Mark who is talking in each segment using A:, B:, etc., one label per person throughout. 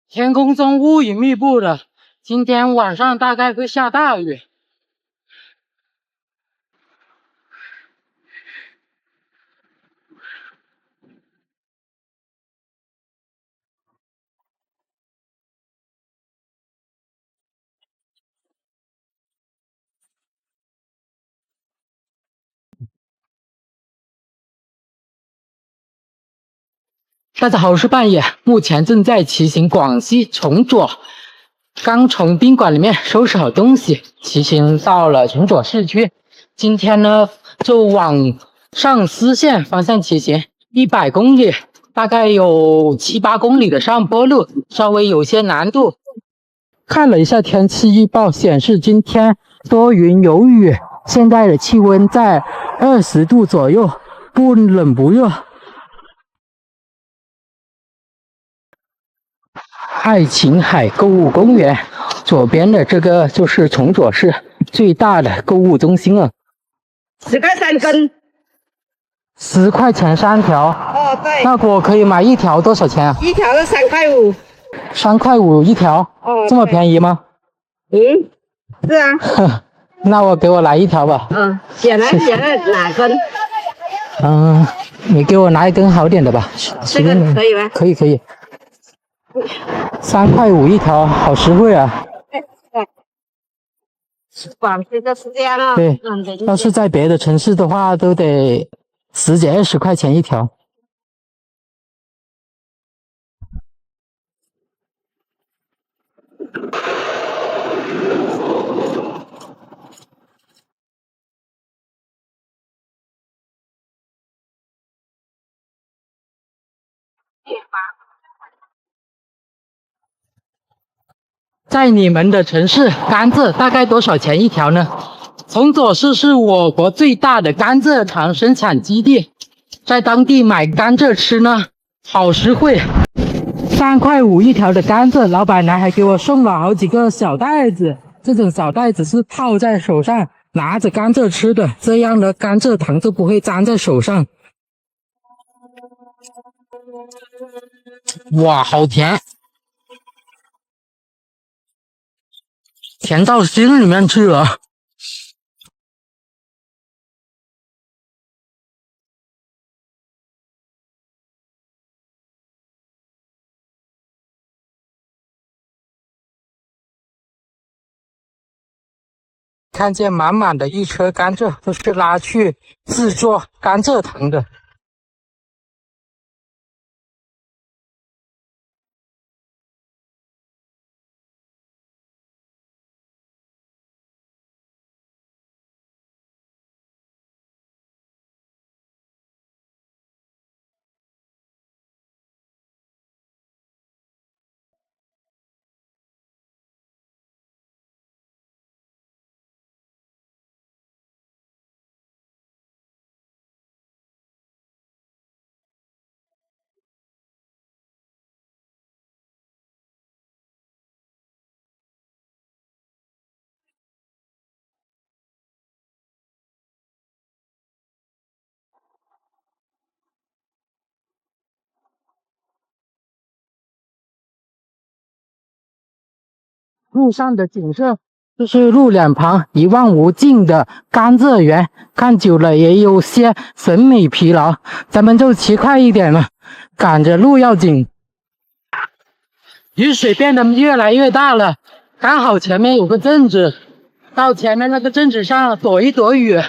A: 天空中乌云密布的，今天晚上大概会下大雨。大家好，我是半野，目前正在骑行广西崇左，刚从宾馆里面收拾好东西，骑行到了崇左市区。今天呢，就往上思县方向骑行，100公里，大概有7、8公里的上坡路，稍微有些难度。看了一下天气预报，显示今天多云有雨，现在的气温在20度左右，不冷不热。爱琴海购物公园，左边的这个就是崇左市最大的购物中心了。
B: 10块3根
A: ，10块钱3条。
B: 哦，对。
A: 那我可以买一条多少钱啊
B: ？1条是3块5。
A: 3块5一条。
B: 哦，
A: 这么便宜吗？
B: 是啊。
A: 那我来一条吧。
B: 选了哪根？
A: 你给我拿一根好点的吧。
B: 这个可以吗？
A: 可以。3块5一条，好实惠啊！
B: 广西就是这样哦。
A: 对，要是在别的城市的话，都得10几20块钱一条。在你们的城市，甘蔗大概多少钱一条呢？崇左市是我国最大的甘蔗糖生产基地，在当地买甘蔗吃呢，好实惠。3块5一条的甘蔗，老板娘还给我送了好几个小袋子，这种小袋子是泡在手上，拿着甘蔗吃的，这样呢，甘蔗糖就不会粘在手上。哇，好甜！甜到心里面去了。看见满满的一车甘蔗，都是拉去制作甘蔗糖的。路上的景色就是路两旁一望无尽的甘蔗园，看久了也有些审美疲劳，咱们就骑快一点了，赶着路要紧。雨水变得越来越大了，刚好前面有个镇子，到前面那个镇子上躲一躲雨。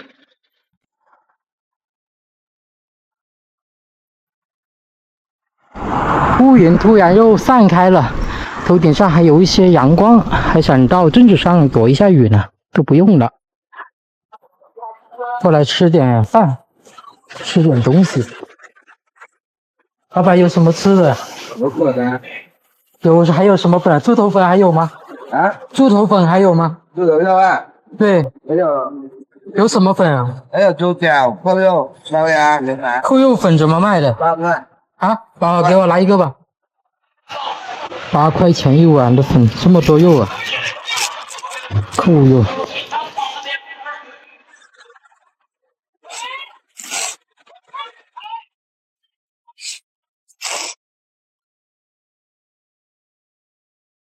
A: 乌云突然又散开了，头顶上还有一些阳光，还想到镇子上躲一下雨呢，都不用了。过来吃点饭，吃点东西。老板有什么吃的？
C: 有果子。
A: 还有什么粉？猪头粉还有吗？
C: 啊？
A: 猪头粉还有吗？
C: 猪头肉啊？
A: 对。
C: 还有。
A: 有什么粉啊？
C: 还有猪脚、扣肉、烧鸭、牛腩。
A: 扣肉粉怎么卖的
C: 8块。
A: 啊？给我来一个吧。8块钱一碗的粉，这么多肉啊！扣肉。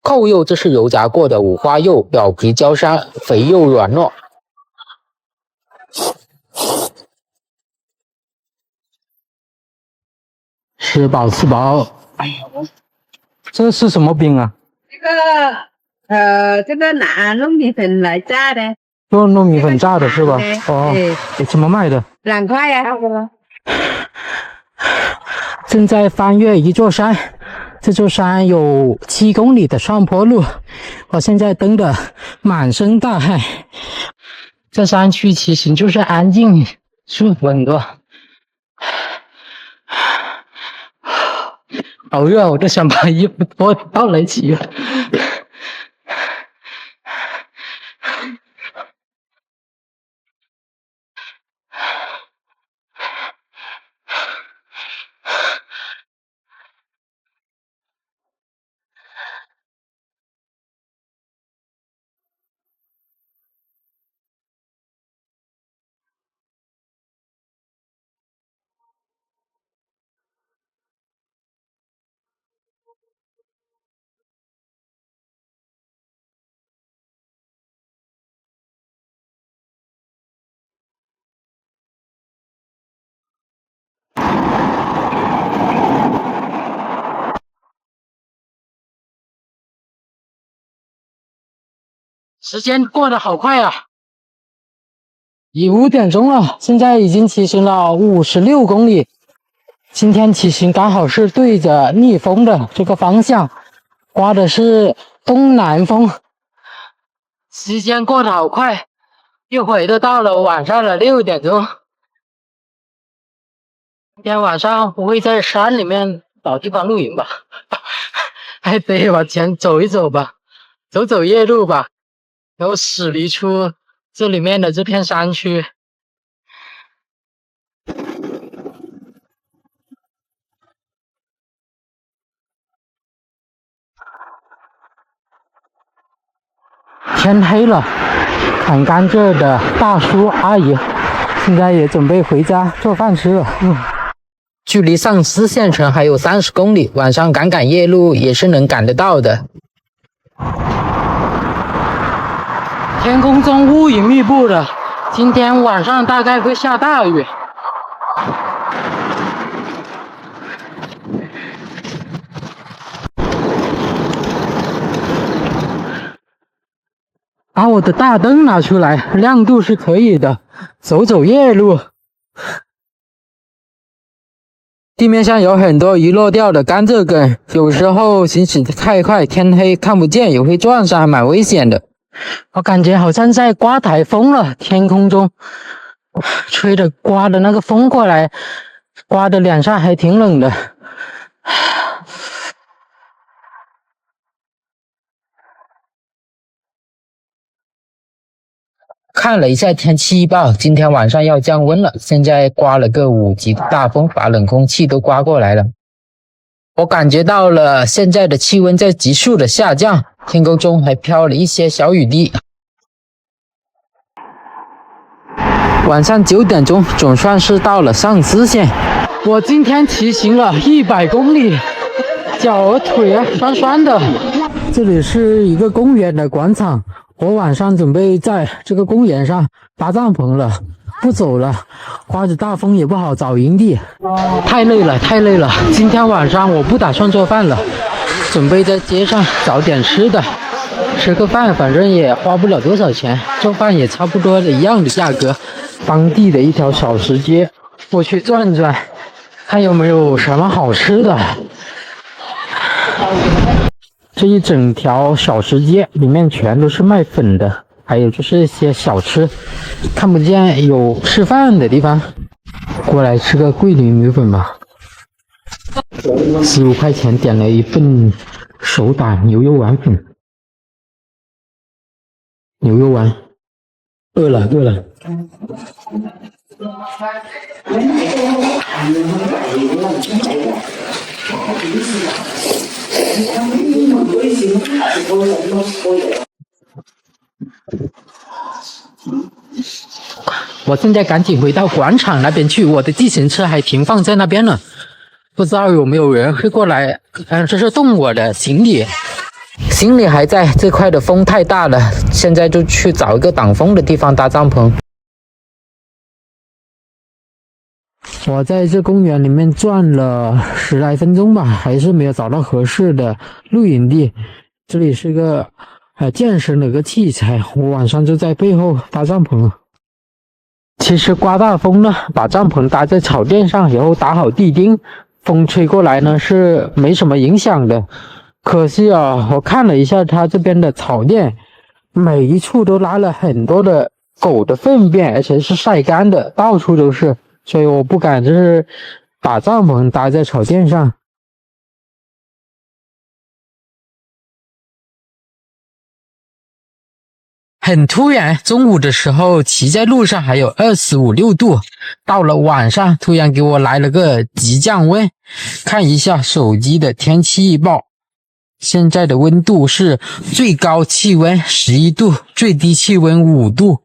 A: 扣肉，这是油炸过的五花肉，表皮焦香，肥肉软糯。吃饱吃饱。哎呀，这是什么饼啊？
B: 这个拿糯米粉来炸的。
A: 用糯米粉炸的是吧？哦，怎么卖的
B: ？2块呀。
A: 正在翻越一座山，这座山有7公里的上坡路，我现在蹬得满身大汗。这山区骑行就是安静舒服很多。好热，我都想把衣服脱到来骑了。时间过得好快啊！已5点钟了，现在已经骑行了56公里。今天骑行刚好是对着逆风的这个方向，刮的是东南风。时间过得好快，一会儿就到了晚上的6点钟。今天晚上不会在山里面找地方露营吧？还得往前走一走吧，走走夜路吧。然后驶离出这里面的这片山区。天黑了，砍甘蔗的大叔阿姨现在也准备回家做饭吃了。距离上思县城还有30公里，晚上赶夜路也是能赶得到的。天空中乌云密布的，今天晚上大概会下大雨。把我的大灯拿出来，亮度是可以的，走走夜路。地面上有很多遗落掉的甘蔗根，有时候行驶太快，天黑看不见，也会撞上，还蛮危险的。我感觉好像在刮台风了，天空中吹着刮的那个风过来，刮的脸上还挺冷的。看了一下天气预报，今天晚上要降温了，现在刮了个5级的大风，把冷空气都刮过来了。我感觉到了现在的气温在急速的下降，天空中还飘了一些小雨滴。晚上9点钟，总算是到了上思县。我今天骑行了100公里，脚腿酸酸的。这里是一个公园的广场，我晚上准备在这个公园上搭帐篷了，不走了，刮着大风也不好找营地，太累了。今天晚上我不打算做饭了，准备在街上找点吃的，吃个饭，反正也花不了多少钱，做饭也差不多一样的价格。当地的一条小食街，我去转转，看有没有什么好吃的。这一整条小食街里面全都是卖粉的，还有就是一些小吃，看不见有吃饭的地方。过来吃个桂林米粉吧，15块钱点了一份手打牛肉丸粉。牛肉丸，饿了。我现在赶紧回到广场那边去，我的自行车还停放在那边了，不知道有没有人会过来，就是动我的行李。行李还在，这块的风太大了，现在就去找一个挡风的地方搭帐篷。我在这公园里面转了10来分钟吧，还是没有找到合适的露营地。这里是个健身的一个器材，我晚上就在背后搭帐篷。其实刮大风呢，把帐篷搭在草垫上，然后打好地钉，风吹过来呢是没什么影响的。可惜啊，我看了一下它这边的草垫，每一处都拉了很多的狗的粪便，而且是晒干的，到处都是。所以我不敢就是把帐篷搭在草垫上。很突然，中午的时候骑在路上还有25、6度，到了晚上突然给我来了个急降温。看一下手机的天气预报，现在的温度是最高气温11度，最低气温5度，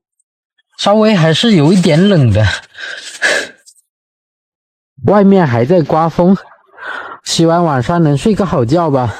A: 稍微还是有一点冷的。外面还在刮风，希望晚上能睡个好觉吧。